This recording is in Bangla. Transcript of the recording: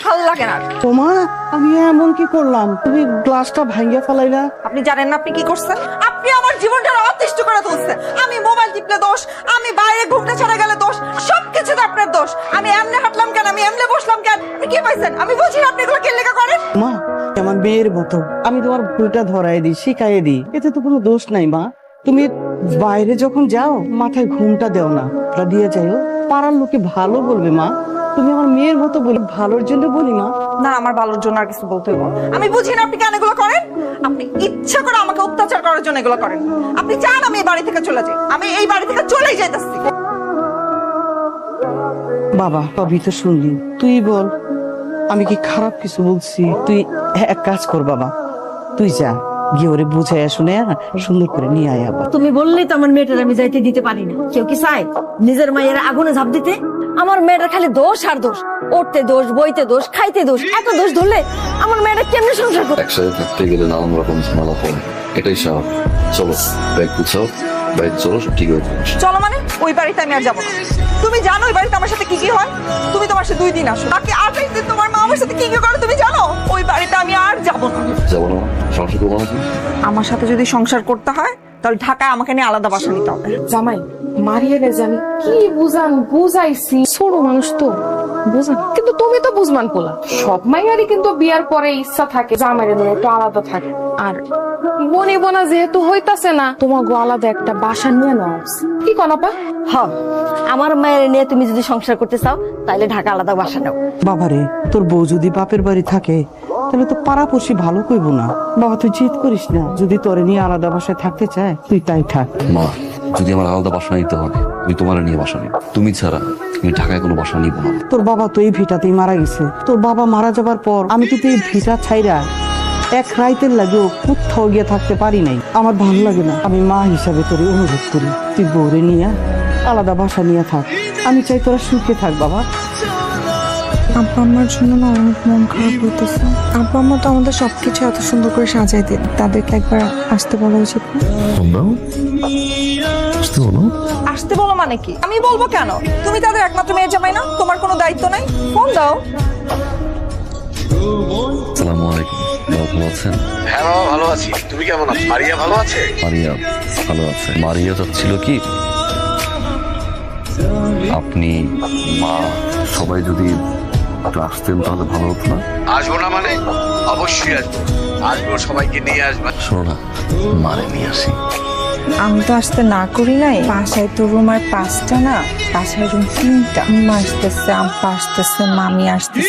ভাল লাগে না। তোমা আমি এমন কি করলাম তুমি গ্লাসটা ভাঙিয়ে ফেলাইলা? আপনি জানেন না আপনি কি করছেন? আপনি আমার জীবনটা অতিষ্ঠ করে তুলছেন। আমি মোবাইল টিপলে দোষ, আমি বাইরে ঘুরতে ছাড়া গেলে দোষ, সবকিছুতে আপনার দোষ। আমি এমনে হাঁটলাম কেন, আমি এমনে বসলাম কেন, আপনি কি পাইছেন? আমি বুঝি না আপনি এগুলো কে লেখা করেন। মা আমার মেয়ের মতো আমি তোমার ভুলটা ধরাই দিই, শিখাই দিই, এতে তো কোনো দোষ নাই মা। তুমি বাইরে যখন যাও মাথায় ঘুমটা দেও না, ওটা দিয়ে যাইও, পাড়ার লোকে ভালো বলবে মা। তুমি আমার মেয়ের মতো বলি, ভালোর জন্য বলি মা। না, আমার ভালোর জন্য আর কিছু বলতে হইব। আমি বুঝি না আপনি কেন এগুলো করেন। আপনি ইচ্ছা করে আমাকে অত্যাচার করার জন্য এগুলো করেন। আপনি চান আমি এই বাড়ি থেকে চলে যাই, আমি এই বাড়ি থেকে চলেই যাইতাছি। বাবা সবই তো শুনলি, তুই বল আমি কি খারাপ কিছু বলছি? তুই এক কাজ কর বাবা, তুই যা গিয়ে ওরে বুঝাইয়া শুনে সুন্দর করে নিয়ে আয় আবার। তুমি বললেই তো আমার মেয়েটার আমি যাইতে দিতে পারি না। কেউ কি চায় নিজের মায়ের আগুনে ঝাঁপ দিতে? আমার মেয়েটার খালি দোষ আর দোষ, উঠতে দোষ, বইতে দোষ, খাইতে দোষ। এত দোষ ধরলে আমার মেয়েটা কেমনে সংসার করবে? একসাথে থাকতে গেলে নানান রকম ঝামেলা পড়ে, এটাই স্বাভাবিক। চলো ব্যাগ গুছাও, বাইরে চলো, সব ঠিক হয়ে যাবে। চলো মানে ওই বাড়িতে আমি আর যাবো না। তুমি জানো ওই বাড়িতে আমার সাথে কি কি হয়? তুমি তোমার সাথে 2 দিন আসো, বাকি 28 দিন তোমার মা আমার সাথে কি কি করে তুমি জানো? ওই বাড়িতে আমি আর যাবো না। যাবো না? সংসার করবো নাকি? আমার সাথে যদি সংসার করতে হয় তাহলে ঢাকায় আমাকে নিয়ে আলাদা বাসা নিতে হবে। জামাই মারিয়ে রে জানি কি বুঝাইছি, ছোট মানুষ তো বুঝান, কিন্তু তুমি তো বুঝমান পোলা। সব মাইয়ারই কিন্তু বিয়ার পরে ইচ্ছা থাকে জামাইরে নিয়ে একটু আলাদা থাকে। আর মনে বোনা যেহেতু হইতাছে না, তোমাকে আলাদা একটা বাসা নিয়ে নাও। কি কনাপা? হ্যাঁ, আমার মায়ের নিয়ে তুমি যদি সংসার করতে চাও তাহলে ঢাকা আলাদা বাসা নাও। বাবারে তোর বউ যদি বাপের বাড়ি থাকে তাহলে তো পাড়াপড়শি ভালো কইব না। বাবা তুই জিদ করিস না, যদি তোরে নিয়ে আলাদা বাসায় থাকতে চায় তুই তাই থাক। মা, যদি আমার আলাদা বাসা নিতে হয় আমি তোমার নিয়ে বাসা নিব। তুমি ছাড়া আমি ঢাকায় কোনো বাসা নিব না। তোর বাবা তো এই ভিটাতেই মারা গেছে। তোর বাবা মারা যাবার পর আমি কিন্তু এই ভিটা ছাইরা এক রাইতের লাগেও কোথাও গিয়ে থাকতে পারি নাই। আমার ভালো লাগে না। আমি মা হিসাবে তোরে অনুরোধ করি তুই বউরে নিয়ে আলাদা বাসা নিয়ে থাক। আমি চাই তোরা সুখে থাক বাবা। আব্বা আম্মার জন্য না অনেক মন খারাপ হইতেছে। আব্বা আম্মা তো আমাদের সবকিছু এত সুন্দর করে সাজাই দেন, তাদেরকে একবার আসতে বলা উচিত না? আসতে বলো মানে কি? আমি বলবো কেন? তুমি তাদের একমাত্র মেয়ের জামাই না? তোমার কোনো দায়িত্ব নাই? ফোন দাও। আসসালামু আলাইকুম। ভালো আছেন? হ্যাঁ বাবা ভালো আছি, তুমি কেমন আছো? মারিয়া ভালো আছে? মারিয়া ভালো আছে। মারিয়া চাচ্ছিল কি আপনি, মা, সবাই যদি একটু আসতেন তাহলে ভালো হতো না? আসবো না মানে? অবশ্যই আসবো, আসবো, সবাইকে নিয়ে আসবো। শোনো না, মারে নিয়ে আসি। আমি তো আসতে না করি নাই। বাসায় তো রুম আর 5টা না, বাসায় রুম 3টা। আম্মা আসতেছে, আব্বা আসতেছে, মামি আসতেছে।